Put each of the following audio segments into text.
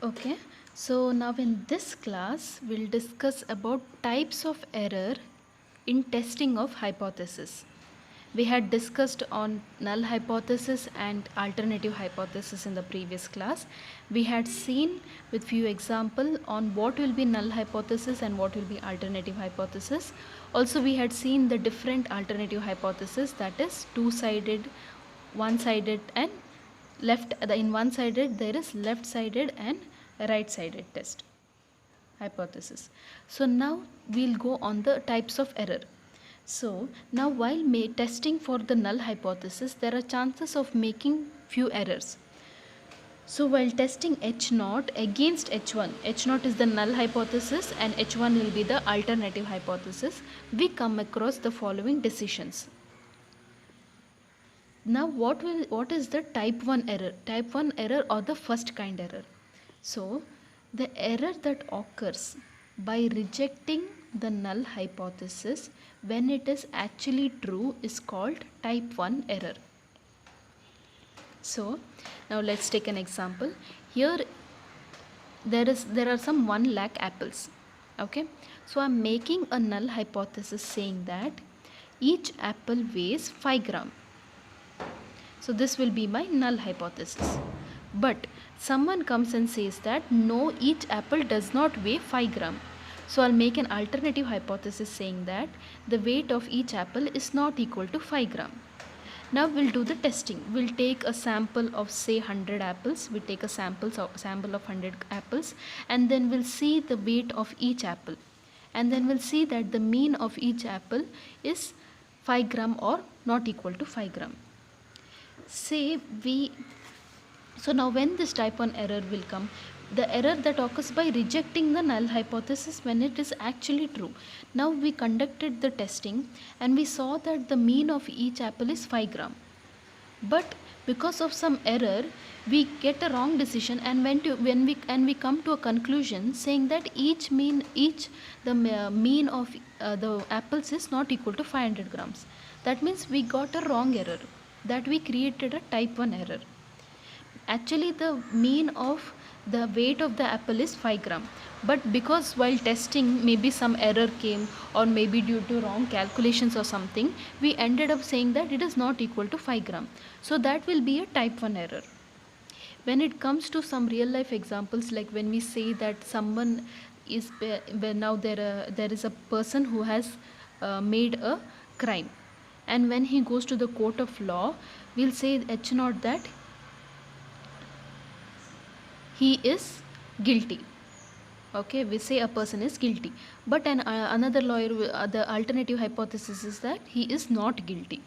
Okay, so now in this class, we'll discuss about types of error in testing of hypothesis. We had discussed on null hypothesis and alternative hypothesis in the previous class. We had seen with few example on what will be null hypothesis and what will be alternative hypothesis. Also, we had seen the different alternative hypothesis, that is two-sided, one-sided and in one sided there is left sided and right sided test hypothesis. So now we'll go on the types of error. So now while testing for the null hypothesis, there are chances of making few errors. So while testing H0 against H1, H0 is the null hypothesis and H1 will be the alternative hypothesis, we come across the following decisions. Now what is the type 1 error? Type 1 error or the first kind error. So the error that occurs by rejecting the null hypothesis when it is actually true is called type 1 error. So now let's take an example. Here there are some 1 lakh apples. Okay, so I'm making a null hypothesis saying that each apple weighs 5 gram. So this will be my null hypothesis. But someone comes and says that no, each apple does not weigh 5 gram. So I'll make an alternative hypothesis saying that the weight of each apple is not equal to 5 gram. Now we'll do the testing. We'll take a sample of say 100 apples. We take a sample of 100 apples and then we'll see the weight of each apple. And then we'll see that the mean of each apple is 5 gram or not equal to 5 gram. So now when this type 1 error will come, the error that occurs by rejecting the null hypothesis when it is actually true. Now we conducted the testing and we saw that the mean of each apple is 5 gram. But because of some error, we get a wrong decision and we come to a conclusion saying that the mean of the apples is not equal to 500 grams. That means we got a wrong error, that we created a type 1 error. Actually the mean of the weight of the apple is 5 gram, but because while testing maybe some error came or maybe due to wrong calculations or something, we ended up saying that it is not equal to 5 gram. So that will be a type 1 error. When it comes to some real life examples, like when we say that someone is now there is a person who has made a crime, and when he goes to the court of law, we'll say H0 that he is guilty. Okay, we say a person is guilty, but another lawyer, the alternative hypothesis is that he is not guilty.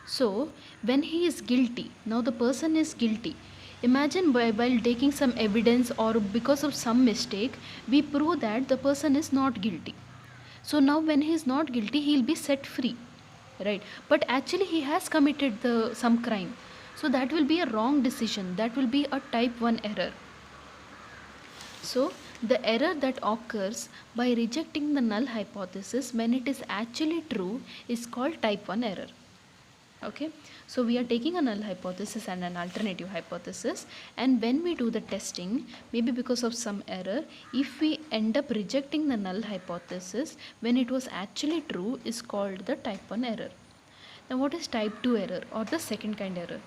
So when he is guilty, now the person is guilty. Imagine while taking some evidence or because of some mistake, we prove that the person is not guilty. So now when he is not guilty, he will be set free, right? But actually he has committed some crime. So that will be a wrong decision. That will be a type 1 error. So the error that occurs by rejecting the null hypothesis when it is actually true is called type 1 error. Okay, so we are taking a null hypothesis and an alternative hypothesis, and when we do the testing, maybe because of some error, if we end up rejecting the null hypothesis when it was actually true is called the type 1 error. Now what is type 2 error or the second kind error?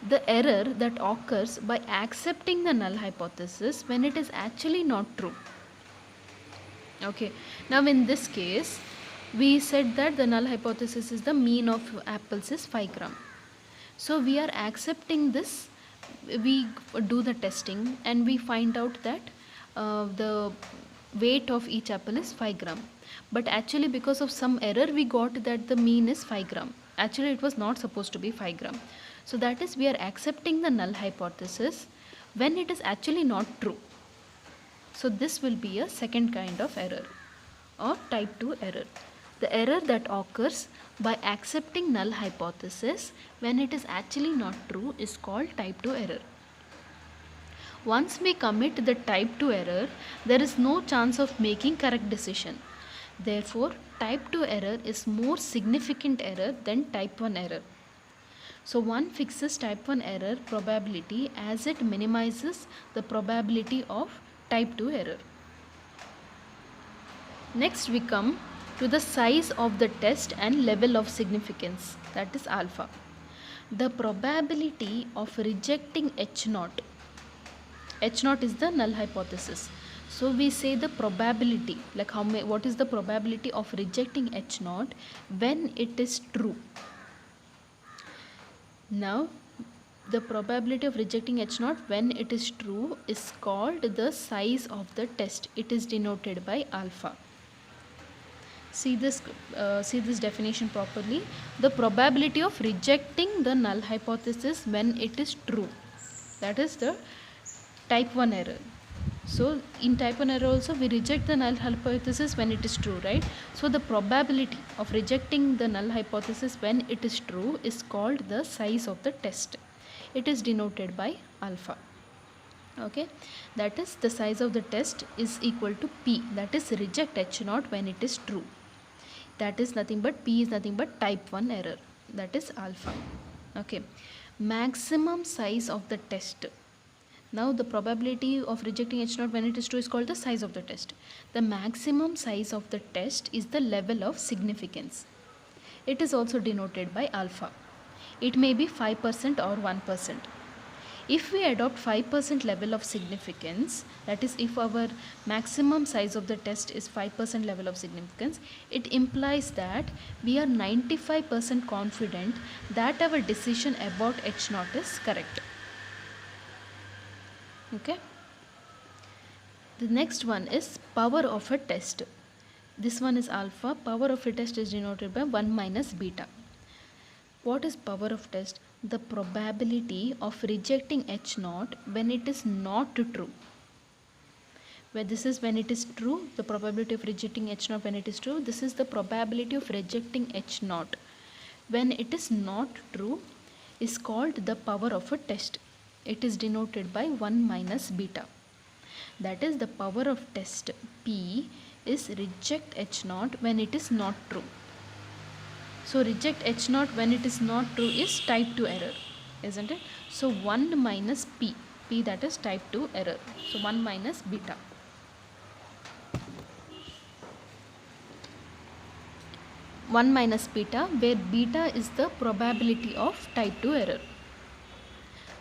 The error that occurs by accepting the null hypothesis when it is actually not true. Okay, now in this case, we said that the null hypothesis is the mean of apples is 5 gram. So we are accepting this, we do the testing and we find out that the weight of each apple is 5 gram. But actually because of some error we got that the mean is 5 gram. Actually it was not supposed to be 5 gram. So that is, we are accepting the null hypothesis when it is actually not true. So this will be a second kind of error or type 2 error. The error that occurs by accepting null hypothesis when it is actually not true is called type 2 error. Once we commit the type 2 error, there is no chance of making correct decision. Therefore, type 2 error is more significant error than type 1 error. So one fixes type 1 error probability as it minimizes the probability of type 2 error. Next we come to the size of the test and level of significance, that is alpha. The probability of rejecting H naught is the null hypothesis. So we say the probability, like what is the probability of rejecting H naught when it is true. Now the probability of rejecting H naught when it is true is called the size of the test. It is denoted by alpha. See this definition properly. The probability of rejecting the null hypothesis when it is true, that is the type 1 error. So in type 1 error also we reject the null hypothesis when it is true, right? So the probability of rejecting the null hypothesis when it is true is called the size of the test. It is denoted by alpha. Okay, that is the size of the test is equal to P, that is reject H naught when it is true. That is nothing but P is nothing but type 1 error, that is alpha. Okay, maximum size of the test. Now the probability of rejecting H naught when it is true is called the size of the test. The maximum size of the test is the level of significance. It is also denoted by alpha. It may be 5% or 1%. If we adopt 5% level of significance, that is if our maximum size of the test is 5% level of significance, it implies that we are 95% confident that our decision about H naught is correct. Okay. The next one is power of a test. This one is alpha. Power of a test is denoted by 1 minus beta. What is power of test? The probability of rejecting H naught when it is not true. Where this is when it is true, the probability of rejecting H naught when it is true. This is the probability of rejecting H naught when it is not true is called the power of a test. It is denoted by 1 minus beta. That is the power of test P is reject H naught when it is not true. So reject H naught when it is not true is type 2 error, isn't it? So 1 minus P, that is type 2 error. So 1 minus beta. One minus beta, where beta is the probability of type 2 error.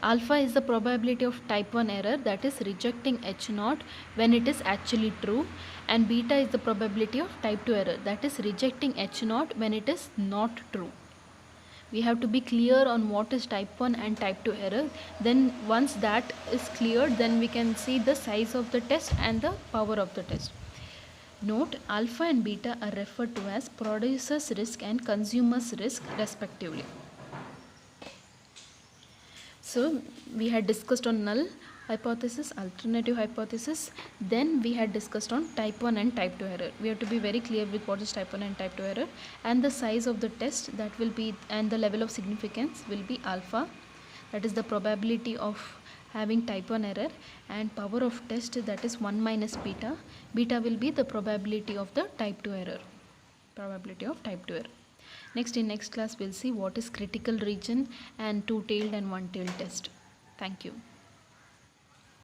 Alpha is the probability of type 1 error, that is rejecting H naught when it is actually true, and beta is the probability of type 2 error, that is rejecting H naught when it is not true. We have to be clear on what is type 1 and type 2 error. Then once that is cleared, then we can see the size of the test and the power of the test. Note, alpha and beta are referred to as producer's risk and consumer's risk respectively. So we had discussed on null hypothesis, alternative hypothesis, then we had discussed on type 1 and type 2 error. We have to be very clear with what is type 1 and type 2 error, and the size of the test, that will be, and the level of significance will be alpha, that is the probability of having type 1 error, and power of test, that is 1 minus beta. Beta will be the probability of the type 2 error, probability of type 2 error. Next, in next class we'll see what is critical region and two-tailed and one-tailed test. Thank you.